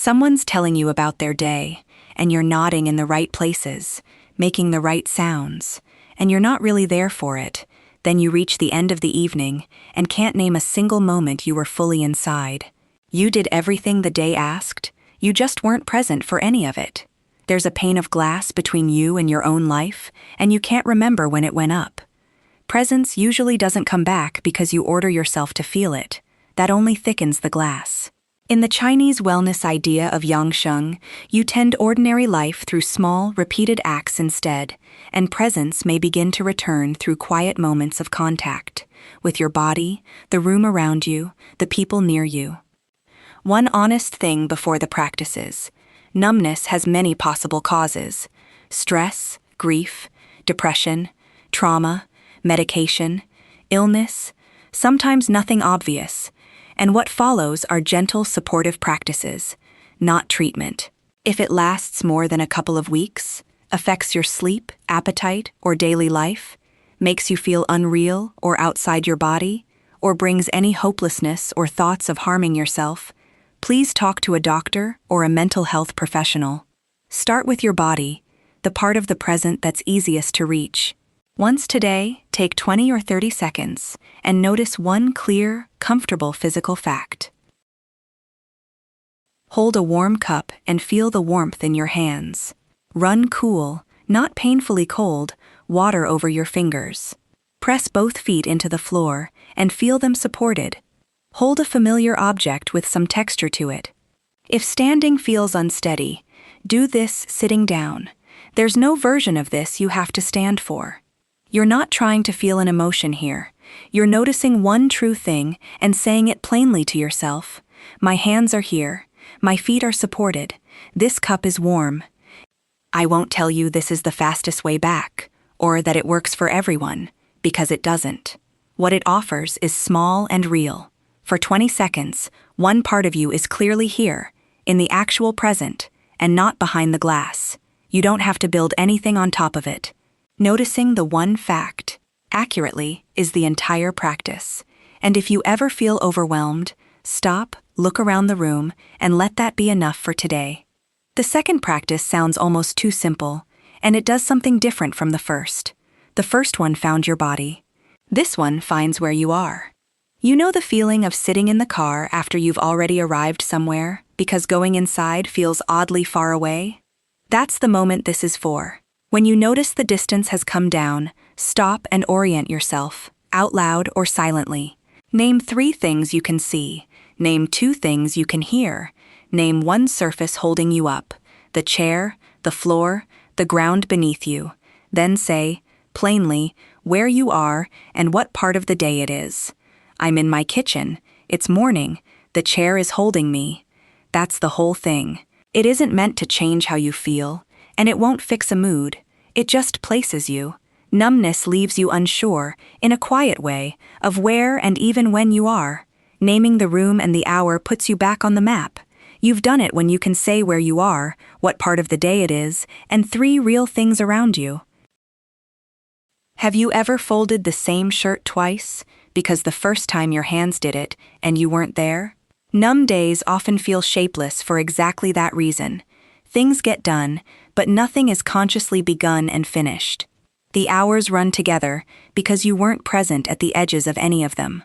Someone's telling you about their day, and you're nodding in the right places, making the right sounds, and you're not really there for it. Then you reach the end of the evening and can't name a single moment you were fully inside. You did everything the day asked, you just weren't present for any of it. There's a pane of glass between you and your own life, and you can't remember when it went up. Presence usually doesn't come back because you order yourself to feel it. That only thickens the glass. In the Chinese wellness idea of sheng, you tend ordinary life through small, repeated acts instead, and presence may begin to return through quiet moments of contact with your body, the room around you, the people near you. One honest thing before the practices: numbness has many possible causes: stress, grief, depression, trauma, medication, illness, sometimes nothing obvious. And what follows are gentle, supportive practices, not treatment. If it lasts more than a couple of weeks, affects your sleep, appetite, or daily life, makes you feel unreal or outside your body, or brings any hopelessness or thoughts of harming yourself, please talk to a doctor or a mental health professional. Start with your body, the part of the present that's easiest to reach. Once today, take 20 or 30 seconds and notice one clear, comfortable physical fact. Hold a warm cup and feel the warmth in your hands. Run cool, not painfully cold, water over your fingers. Press both feet into the floor and feel them supported. Hold a familiar object with some texture to it. If standing feels unsteady, do this sitting down. There's no version of this you have to stand for. You're not trying to feel an emotion here. You're noticing one true thing and saying it plainly to yourself. My hands are here. My feet are supported. This cup is warm. I won't tell you this is the fastest way back, or that it works for everyone, because it doesn't. What it offers is small and real. For 20 seconds, one part of you is clearly here, in the actual present, and not behind the glass. You don't have to build anything on top of it. Noticing the one fact accurately is the entire practice. And if you ever feel overwhelmed, stop, look around the room, and let that be enough for today. The second practice sounds almost too simple, and it does something different from the first. The first one found your body. This one finds where you are. You know the feeling of sitting in the car after you've already arrived somewhere, because going inside feels oddly far away? That's the moment this is for. When you notice the distance has come down, stop and orient yourself, out loud or silently. Name 3 things you can see. Name 2 things you can hear. Name 1 surface holding you up: the chair, the floor, the ground beneath you. Then say, plainly, where you are and what part of the day it is. I'm in my kitchen. It's morning. The chair is holding me. That's the whole thing. It isn't meant to change how you feel, and it won't fix a mood. It just places you. Numbness leaves you unsure, in a quiet way, of where and even when you are. Naming the room and the hour puts you back on the map. You've done it when you can say where you are, what part of the day it is, and 3 real things around you. Have you ever folded the same shirt twice, because the first time your hands did it, and you weren't there? Numb days often feel shapeless for exactly that reason. Things get done, but nothing is consciously begun and finished. The hours run together because you weren't present at the edges of any of them.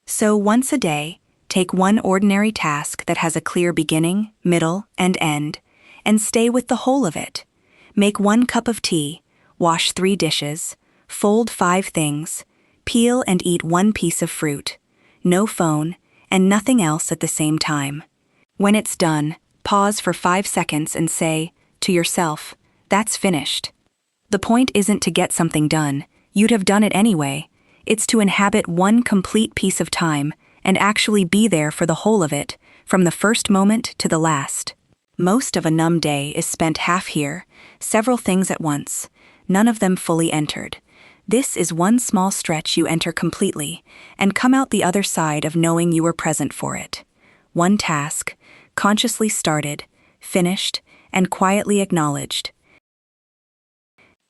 So once a day, take one ordinary task that has a clear beginning, middle, and end, and stay with the whole of it. Make 1 cup of tea, wash 3 dishes, fold 5 things, peel and eat 1 piece of fruit, no phone, and nothing else at the same time. When it's done, pause for 5 seconds and say, to yourself, that's finished. The point isn't to get something done. You'd have done it anyway. It's to inhabit 1 complete piece of time and actually be there for the whole of it, from the first moment to the last. Most of a numb day is spent half here, several things at once, none of them fully entered. This is 1 small stretch you enter completely, and come out the other side of knowing you were present for it. 1 task, consciously started, finished, and quietly acknowledged.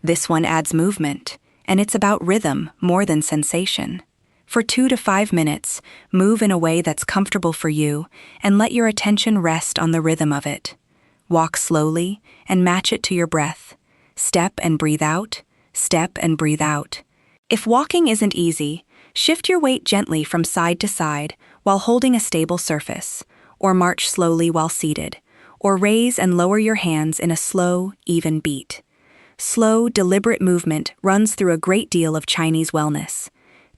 This one adds movement, and it's about rhythm more than sensation. For 2 to 5 minutes, move in a way that's comfortable for you and let your attention rest on the rhythm of it. Walk slowly and match it to your breath. Step and breathe out, step and breathe out. If walking isn't easy, shift your weight gently from side to side while holding a stable surface, or march slowly while seated, or raise and lower your hands in a slow, even beat. Slow, deliberate movement runs through a great deal of Chinese wellness.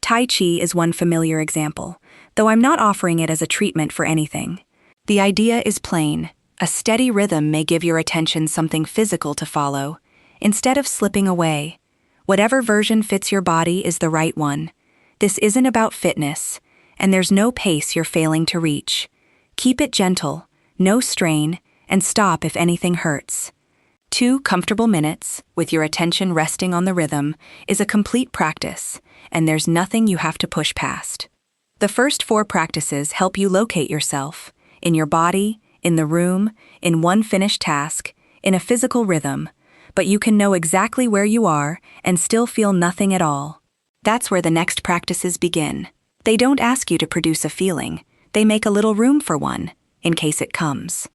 Tai Chi is one familiar example, though I'm not offering it as a treatment for anything. The idea is plain. A steady rhythm may give your attention something physical to follow, instead of slipping away. Whatever version fits your body is the right one. This isn't about fitness, and there's no pace you're failing to reach. Keep it gentle, no strain, and stop if anything hurts. 2 comfortable minutes, with your attention resting on the rhythm, is a complete practice, and there's nothing you have to push past. The first 4 practices help you locate yourself, in your body, in the room, in one finished task, in a physical rhythm, but you can know exactly where you are and still feel nothing at all. That's where the next practices begin. They don't ask you to produce a feeling, they make a little room for one, in case it comes.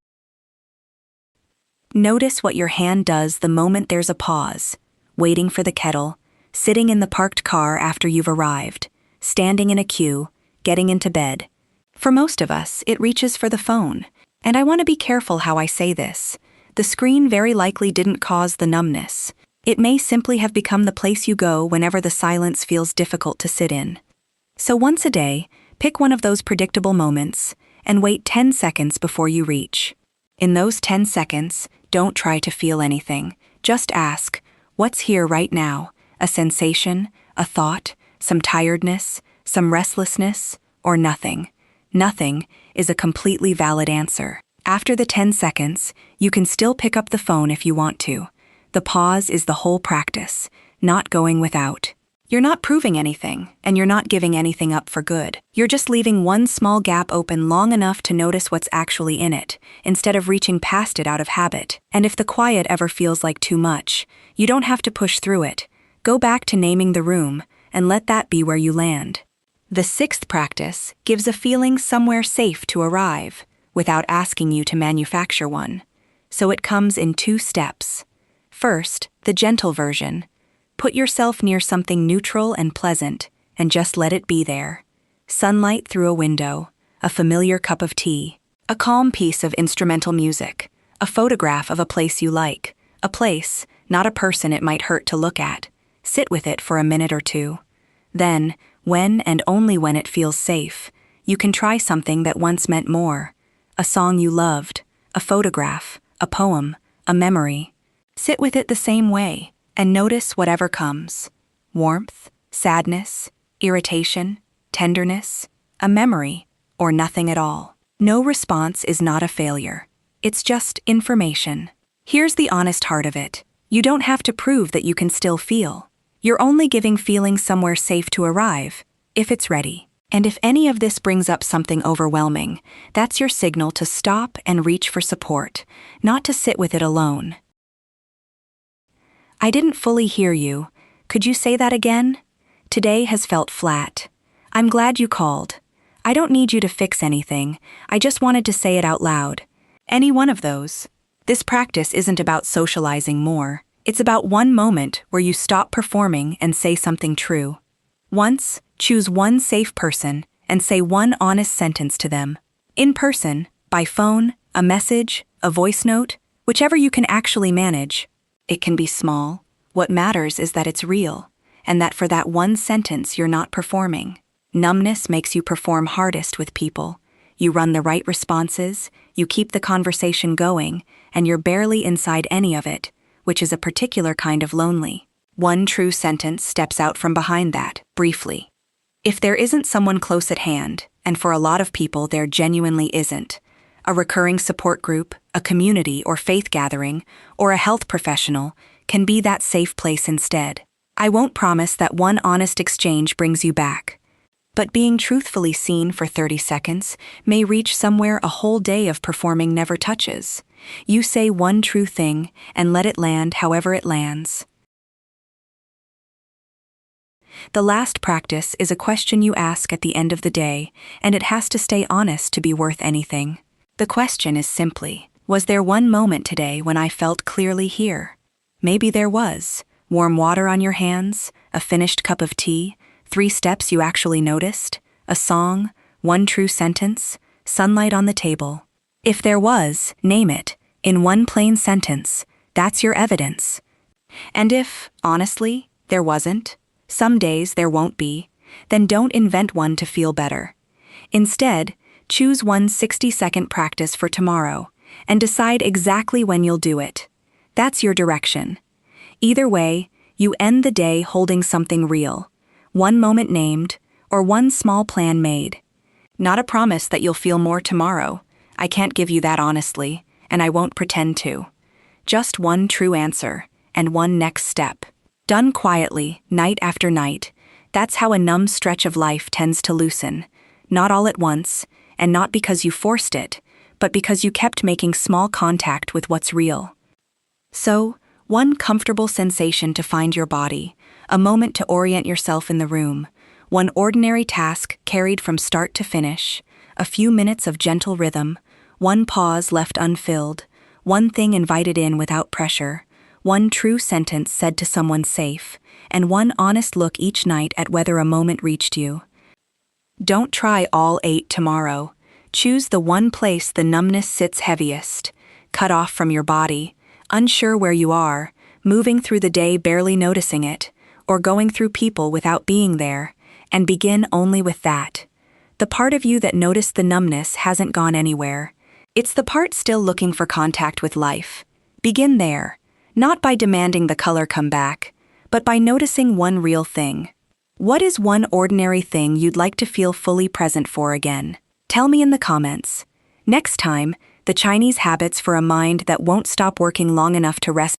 Notice what your hand does the moment there's a pause, waiting for the kettle, sitting in the parked car after you've arrived, standing in a queue, getting into bed. For most of us, it reaches for the phone, and I want to be careful how I say this. The screen very likely didn't cause the numbness. It may simply have become the place you go whenever the silence feels difficult to sit in. So once a day, pick one of those predictable moments and wait 10 seconds before you reach. In those 10 seconds, don't try to feel anything. Just ask, what's here right now? A sensation, a thought, some tiredness, some restlessness, or nothing? Nothing is a completely valid answer. After the 10 seconds, you can still pick up the phone if you want to. The pause is the whole practice, not going without. You're not proving anything, and you're not giving anything up for good. You're just leaving one small gap open long enough to notice what's actually in it, instead of reaching past it out of habit. And if the quiet ever feels like too much, you don't have to push through it. Go back to naming the room, and let that be where you land. The 6th practice gives a feeling somewhere safe to arrive, without asking you to manufacture one. So it comes in 2 steps. First, the gentle version. Put yourself near something neutral and pleasant, and just let it be there. Sunlight through a window, a familiar cup of tea, a calm piece of instrumental music, a photograph of a place you like, a place, not a person it might hurt to look at. Sit with it for a minute or 2. Then, when and only when it feels safe, you can try something that once meant more. A song you loved, a photograph, a poem, a memory. Sit with it the same way, and notice whatever comes. Warmth, sadness, irritation, tenderness, a memory, or nothing at all. No response is not a failure. It's just information. Here's the honest heart of it. You don't have to prove that you can still feel. You're only giving feeling somewhere safe to arrive, if it's ready. And if any of this brings up something overwhelming, that's your signal to stop and reach for support, not to sit with it alone. I didn't fully hear you. Could you say that again? Today has felt flat. I'm glad you called. I don't need you to fix anything. I just wanted to say it out loud. Any one of those. This practice isn't about socializing more. It's about one moment where you stop performing and say something true. Once, choose one safe person and say one honest sentence to them. In person, by phone, a message, a voice note, whichever you can actually manage. It can be small. What matters is that it's real, and that for that one sentence you're not performing. Numbness makes you perform hardest with people. You run the right responses, you keep the conversation going, and you're barely inside any of it, which is a particular kind of lonely. One true sentence steps out from behind that, briefly. If there isn't someone close at hand, and for a lot of people there genuinely isn't, a recurring support group, a community or faith gathering, or a health professional can be that safe place instead. I won't promise that one honest exchange brings you back, but being truthfully seen for 30 seconds may reach somewhere a whole day of performing never touches. You say one true thing and let it land however it lands. The last practice is a question you ask at the end of the day, and it has to stay honest to be worth anything. The question is simply, was there one moment today when I felt clearly here? Maybe there was. Warm water on your hands, a finished cup of tea, 3 steps you actually noticed, a song, 1 true sentence, sunlight on the table. If there was, name it, in 1 plain sentence. That's your evidence. And if, honestly, there wasn't, some days there won't be, then don't invent one to feel better. Instead, choose one 60-second practice for tomorrow and decide exactly when you'll do it. That's your direction. Either way, you end the day holding something real, 1 moment named, or 1 small plan made. Not a promise that you'll feel more tomorrow. I can't give you that honestly, and I won't pretend to. Just 1 true answer, and 1 next step. Done quietly, night after night. That's how a numb stretch of life tends to loosen. Not all at once, and not because you forced it, but because you kept making small contact with what's real. So, 1 comfortable sensation to find your body, a moment to orient yourself in the room, 1 ordinary task carried from start to finish, a few minutes of gentle rhythm, 1 pause left unfilled, 1 thing invited in without pressure, 1 true sentence said to someone safe, and 1 honest look each night at whether a moment reached you. Don't try all 8 tomorrow. Choose the 1 place the numbness sits heaviest, cut off from your body, unsure where you are, moving through the day barely noticing it, or going through people without being there, and begin only with that. The part of you that noticed the numbness hasn't gone anywhere. It's the part still looking for contact with life. Begin there, not by demanding the color come back, but by noticing 1 real thing. What is 1 ordinary thing you'd like to feel fully present for again? Tell me in the comments. Next time, the Chinese habits for a mind that won't stop working long enough to rest.